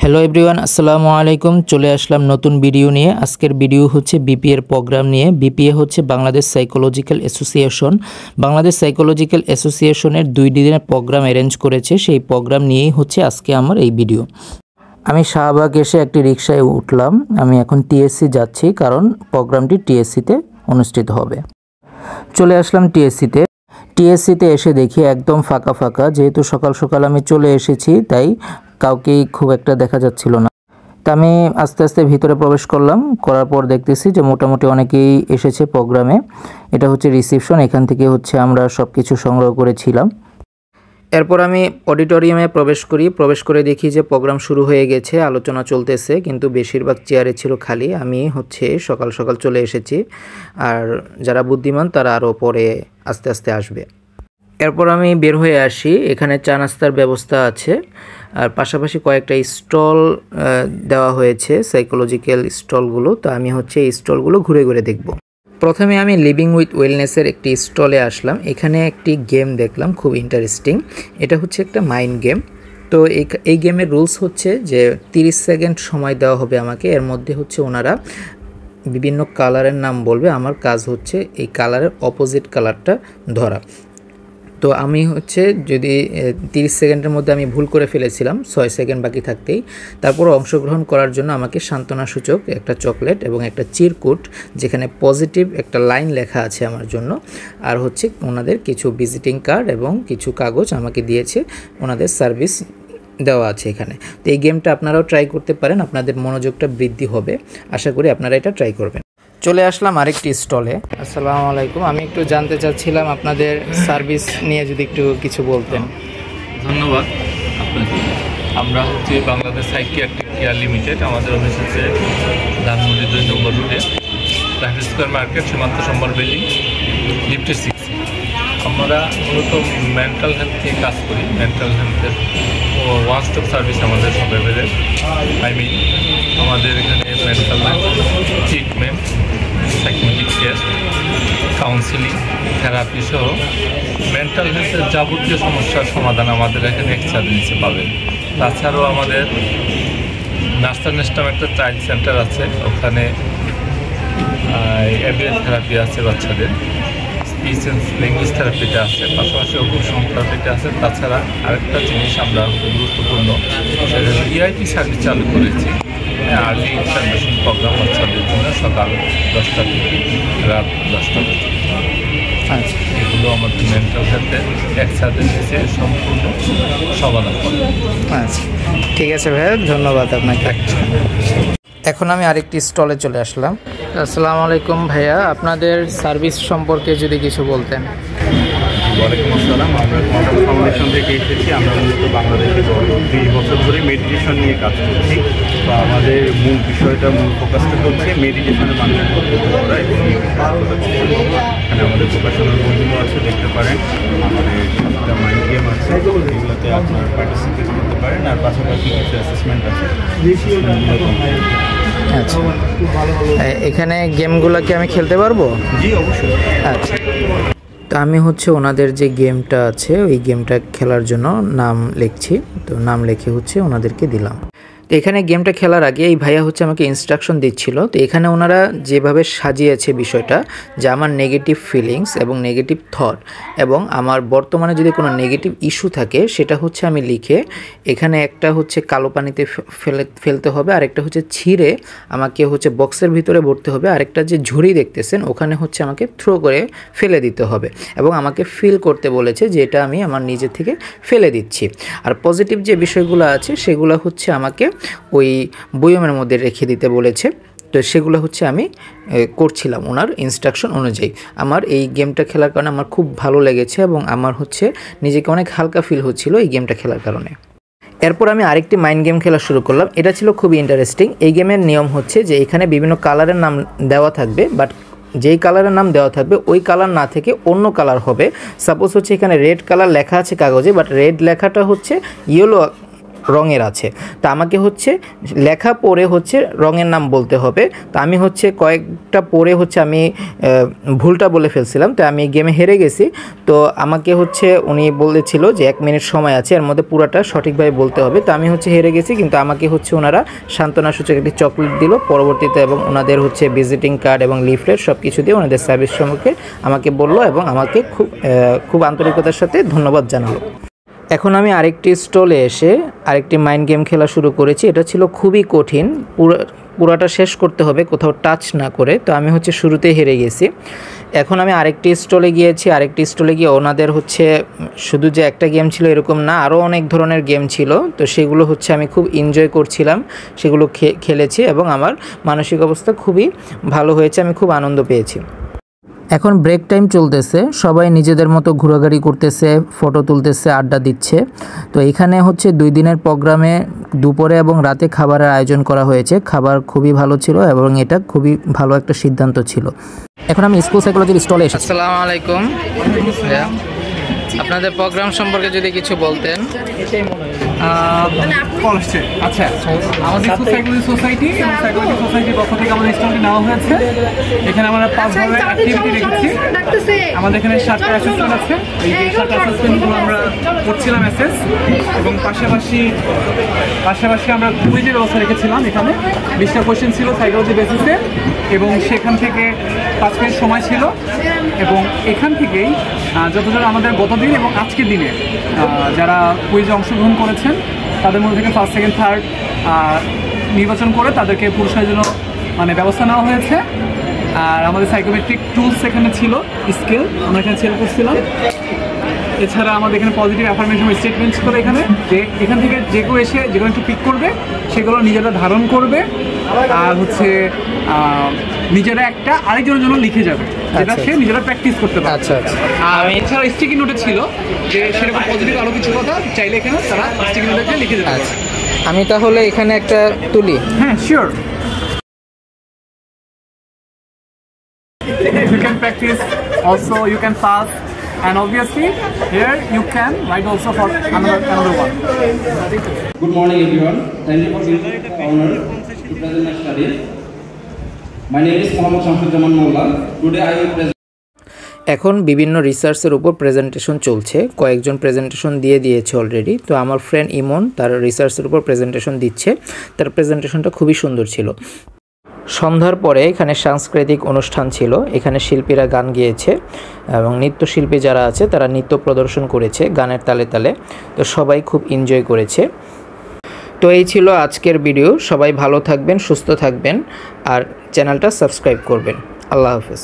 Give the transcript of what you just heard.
Hello everyone, আসসালামু আলাইকুম। চলে আসলাম নতুন ভিডিও নিয়ে। আজকের ভিডিও হচ্ছে বিপিএ এর প্রোগ্রাম নিয়ে। বিপিএ হচ্ছে Bangladesh psychological association. Bangladesh psychological অ্যাসোসিয়েশনের 2 দিনের প্রোগ্রাম অ্যারেঞ্জ করেছে। সেই প্রোগ্রাম নিয়েই হচ্ছে আজকে আমার এই ভিডিও। আমি শাহবাগ এসে একটি রিকশায় উঠলাম। আমি এখন টিএসসি যাচ্ছি, কারণ প্রোগ্রামটি টিএসসিতে অনুষ্ঠিত হবে। চলে আসলাম টিএসসিতে এসে দেখি একদম ফাঁকা ফাঁকা। যেহেতু সকাল সকাল আমি চলে এসেছি, তাই কাউকেই খুব একটা দেখা যাচ্ছিল না। তা আমি আস্তে আস্তে ভিতরে প্রবেশ করলাম। করার পর দেখতেছি যে মোটামুটি অনেকেই এসেছে প্রোগ্রামে। এটা হচ্ছে রিসেপশন, এখান থেকে হচ্ছে আমরা সব কিছু সংগ্রহ করেছিলাম। এরপর আমি অডিটোরিয়ামে প্রবেশ করে দেখি যে প্রোগ্রাম শুরু হয়ে গেছে, আলোচনা চলতেছে, কিন্তু বেশিরভাগ চেয়ারে ছিল খালি। আমি হচ্ছে সকাল সকাল চলে এসেছি, আর যারা বুদ্ধিমান তারা আরও পরে আস্তে আস্তে আসবে। এরপর আমি বের হয়ে আসি। এখানে চা নাস্তার ব্যবস্থা আছে, আর পাশাপাশি কয়েকটা স্টল দেওয়া হয়েছে, সাইকোলজিক্যাল স্টলগুলো। তো আমি হচ্ছে এই স্টলগুলো ঘুরে ঘুরে দেখব। প্রথমে আমি লিভিং উইথ ওয়েলনেসের একটি স্টলে আসলাম। এখানে একটি গেম দেখলাম, খুব ইন্টারেস্টিং। এটা হচ্ছে একটা মাইন্ড গেম। তো এই গেমের রুলস হচ্ছে যে 30 সেকেন্ড সময় দেওয়া হবে আমাকে। এর মধ্যে হচ্ছে ওনারা বিভিন্ন কালারের নাম বলবে। আমার কাজ হচ্ছে এই কালারের অপোজিট কালারটা ধরা। তো আমি হচ্ছে যদি 30 সেকেন্ডের মধ্যে আমি ভুল করে ফেলেছিলাম, 6 সেকেন্ড বাকি থাকতেই, তারপর অংশগ্রহণ করার জন্য আমাকে সান্ত্বনাসূচক একটা চকলেট এবং একটা চিরকুট, যেখানে পজিটিভ একটা লাইন লেখা আছে আমার জন্য, আর হচ্ছে ওনাদের কিছু ভিজিটিং কার্ড এবং কিছু কাগজ আমাকে দিয়েছে। ওনাদের সার্ভিস দেওয়া আছে এখানে। তো এই গেমটা আপনারাও ট্রাই করতে পারেন, আপনাদের মনোযোগটা বৃদ্ধি হবে। আশা করি আপনারা এটা ট্রাই করবেন। চলে আসলাম আরেকটি স্টলে। আসসালামু আলাইকুম। আমি একটু জানতে চাচ্ছিলাম আপনাদের সার্ভিস নিয়ে যদি একটু কিছু বলতেন। ধন্যবাদ আপনাকে। আমরা হচ্ছে বাংলাদেশ সাইকিয়াট্রিক কেয়ার লিমিটেড। আমাদের অফিস হচ্ছে ধানমন্ডি 2 নম্বর রুটে, লাইফ স্কোয়ার মার্কেট, সীমান্ত সম্বর বিল্ডিং, লিফটে 6। আমরা মূলত মেন্টাল হেলথ নিয়ে কাজ করি। মেন্টাল হেলথের ওয়ান স্টপ সার্ভিস আমাদের সব অ্যাভেলেবল। আমাদের এখানে mental health treatment, psychologic test, counselling, therapy সহ মেন্টাল হেলথের যাবতীয় সমস্যার সমাধান আমাদের এখানে এক্সারজেন্সে পাবেন। তাছাড়াও আমাদের নার্সার নেস্টাম একটা চাইল্ড সেন্টার আছে, ওখানে এবিএল থেরাপি আছে বাচ্চাদের, স্পিচ অ্যান্ড ল্যাঙ্গুয়েজ থেরাপিটা আছে, পাশাপাশি অকুপেশনাল থেরাপিটা আছে। তাছাড়া আরেকটা জিনিস আমরা গুরুত্বপূর্ণ, সেটা হলো ইআইপি সার্ভিস চালু করেছি, আর্লি ইন্টারভেনশন প্রোগ্রাম বাচ্চাদের জন্য সকাল 10টা থেকে রাত 10টা পর্যন্ত। আচ্ছা, এগুলো আমাদের মেন্টাল হেলথের একসাথে সম্পূর্ণ সমাধান করে। আচ্ছা, ঠিক আছে ভাইয়া, ধন্যবাদ আপনাকে। এখন আমি আরেকটি স্টলে চলে আসলাম। আসসালামু আলাইকুম ভাইয়া, আপনাদের সার্ভিস সম্পর্কে যদি কিছু বলতেন। ওয়ালাইকুম আসসালাম। আমরা কোয়ান্টাম ফাউন্ডেশন থেকে এসেছি। আমরা মূলত বাংলাদেশে 20 বছর ধরে মেডিটেশন নিয়ে কাজ করছি। তো আমাদের মূল ফোকাসটা হচ্ছে মেডিটেশনের মানুষের পদ্ধতি করা এবং এখানে আমাদের প্রকাশনার বন্ধুও আছে, দেখতে পারেন। আমাদের একটা মাইন্ড গেম আছে, এগুলোতে আপনার পার্টিসিপেট করতে পারেন, আর পাশাপাশি কিছু অ্যাসেসমেন্ট আছে। আচ্ছা, এখানে গেমগুলো কি আমি খেলতে পারবো? জি, অবশ্যই। আচ্ছা, তো আমি হচ্ছে ওনাদের যে গেমটা আছে ওই গেমটা খেলার জন্য নাম লিখছি। তো নাম লিখে হচ্ছে ওনাদেরকে দিলাম। তো এখানে গেমটা খেলার আগে এই ভাইয়া হচ্ছে আমাকে ইনস্ট্রাকশন দিচ্ছিল। তো এখানে ওনারা যেভাবে সাজিয়েছে বিষয়টা, যে আমার নেগেটিভ ফিলিংস এবং নেগেটিভ থট এবং আমার বর্তমানে যদি কোনো নেগেটিভ ইস্যু থাকে সেটা হচ্ছে আমি লিখে এখানে একটা হচ্ছে কালো পানিতে ফেলতে হবে, আরেকটা হচ্ছে ছিঁড়ে আমাকে হচ্ছে বক্সের ভিতরে ভরতে হবে, আরেকটা যে ঝুড়ি দেখতেছেন ওখানে হচ্ছে আমাকে থ্রো করে ফেলে দিতে হবে, এবং আমাকে ফিল করতে বলেছে যে এটা আমি আমার নিজে থেকে ফেলে দিচ্ছি। আর পজিটিভ যে বিষয়গুলো আছে সেগুলো হচ্ছে আমাকে ওই বয়মের মধ্যে রেখে দিতে বলেছে। তো সেগুলো হচ্ছে আমি করছিলাম ওনার ইনস্ট্রাকশন অনুযায়ী। আমার এই গেমটা খেলার কারণে আমার খুব ভালো লেগেছে এবং আমার হচ্ছে নিজেকে অনেক হালকা ফিল হচ্ছিল এই গেমটা খেলার কারণে। এরপর আমি আরেকটি মাইন্ড গেম খেলা শুরু করলাম। এটা ছিল খুবই ইন্টারেস্টিং। এই গেমের নিয়ম হচ্ছে যে এখানে বিভিন্ন কালারের নাম দেওয়া থাকবে, বাট যেই কালারের নাম দেওয়া থাকবে ওই কালার না থেকে অন্য কালার হবে। সাপোজ হচ্ছে এখানে রেড কালার লেখা আছে কাগজে, বাট রেড লেখাটা হচ্ছে ইয়েলো রঙের আছে। তো আমাকে হচ্ছে লেখা পড়ে হচ্ছে রঙের নাম বলতে হবে। তো আমি হচ্ছে কয়েকটা পড়ে হচ্ছে আমি ভুলটা বলে ফেলছিলাম, তো আমি গেমে হেরে গেছি। তো আমাকে হচ্ছে উনি বলেছিল যে 1 মিনিট সময় আছে, এর মধ্যে পুরাটা সঠিকভাবে বলতে হবে। তো আমি হচ্ছে হেরে গেছি, কিন্তু আমাকে হচ্ছে ওনারা সান্ত্বনাসূচক একটি চকলেট দিল পরবর্তীতে, এবং ওনাদের হচ্ছে ভিজিটিং কার্ড এবং লিফলেট সব কিছু দিয়ে ওনাদের সার্ভিস সম্পর্কে আমাকে বললো এবং আমাকে খুব আন্তরিকতার সাথে ধন্যবাদ জানালো। এখন আমি আরেকটি স্টলে এসে আরেকটি মাইন্ড গেম খেলা শুরু করেছি। এটা ছিল খুবই কঠিন, পুরাটা শেষ করতে হবে কোথাও টাচ না করে। তো আমি হচ্ছে শুরুতেই হেরে গেছি। এখন আমি আরেকটি স্টলে গিয়েছি, আরেকটি স্টলে গিয়ে ওনাদের হচ্ছে শুধু যে একটা গেম ছিল এরকম না, আরও অনেক ধরনের গেম ছিল। তো সেগুলো হচ্ছে আমি খুব এনজয় করছিলাম, সেগুলো খেলেছি এবং আমার মানসিক অবস্থা খুবই ভালো হয়েছে, আমি খুব আনন্দ পেয়েছি। এখন ব্রেক টাইম চলতেছে, সবাই নিজেদের মতো ঘোরাঘুরি করতেছে, ফটো তুলতেছে, আড্ডা দিচ্ছে। তো এখানে হচ্ছে 2 দিনের প্রোগ্রামে দুপুরে এবং রাতে খাবারের আয়োজন করা হয়েছে। খাবার খুবই ভালো ছিল এবং এটা খুবই ভালো একটা সিদ্ধান্ত ছিল। এখন আমি স্কুল সাইকোলজির স্টলে এসেছি। আসসালামু আলাইকুম, আপনাদের প্রোগ্রাম সম্পর্কে যদি কিছু বলতেন। আচ্ছা, আমাদের স্কুল সাইকোলজি সোসাইটি এবং সাইকোলজি সোসাইটির পক্ষ থেকে আমাদের স্টলটি নেওয়া হয়েছে। এখানে আমরা 5 ধরনের অ্যাক্টিভিটি রেখেছি। আমাদের এখানে 7টা অ্যাসেসমেন্ট আছে। এই যে 7টা অ্যাসেসমেন্টগুলো আমরা করছিলাম অ্যাসেস, এবং পাশাপাশি আমরা কুইজের ব্যবস্থা রেখেছিলাম। এখানে 20টা কোয়েশ্চেন ছিল সাইকোলজি বেসিসে, এবং সেখান থেকে 5 মিনিট সময় ছিল। এবং এখান থেকেই যতজন আমাদের গতদিন এবং আজকের দিনে যারা কুইজে অংশগ্রহণ করেছেন তাদের মধ্যে থেকে 1st, 2nd, 3rd নির্বাচন করে তাদেরকে পুরস্কারের জন্য ব্যবস্থা নেওয়া হয়েছে। আর আমাদের সাইকোমেট্রিক টুলস এখানে ছিল, স্কেল আমরা এখানে সেল করছিলাম। এছাড়া আমাদের এখানে পজিটিভ অ্যাফার্মেশন স্টেটমেন্টস করে এখানে যে এখান থেকে যে কেউ এসে যেগুলো একটু পিক করবে সেগুলো নিজেরা ধারণ করবে, আর হচ্ছে নিজেরা একটা আরেকজনের জন্য লিখে যাবে, যেটা সে নিজেরা প্র্যাকটিস করতে পারে। আচ্ছা আচ্ছা। আর এছাড়া স্টিকি নোটে ছিল যে সেরকম পজিটিভ আরও কিছু কথা চাইলে এখানে তারা স্টিকি নোটে লিখে যাবে। আচ্ছা, আমি তাহলে এখানে একটা তুলি। হ্যাঁ, sure. You can practice, also you can pass, and obviously here you can write also for another one. Good morning everyone. Thank you for being honored to present my study. My name is Mohammad Shamsudjaman Molla. Today I will present. এখন বিভিন্ন রিসার্চের উপর presentation চলছে, কয়েকজন presentation দিয়ে দিয়েছে already. তো আমার ফ্রেন্ড ইমন তার রিসার্চের উপর প্রেজেন্টেশন দিচ্ছে, তার প্রেজেন্টেশনটা খুবই সুন্দর ছিল। সন্ধ্যার পরে এখানে সাংস্কৃতিক অনুষ্ঠান ছিল, এখানে শিল্পীরা গান গেয়েছে এবং নৃত্যশিল্পী যারা আছে তারা নৃত্য প্রদর্শন করেছে গানের তালে তালে। তো সবাই খুব এনজয় করেছে। তো এই ছিল আজকের ভিডিও। সবাই ভালো থাকবেন, সুস্থ থাকবেন, আর চ্যানেলটা সাবস্ক্রাইব করবেন। আল্লাহ হাফেজ।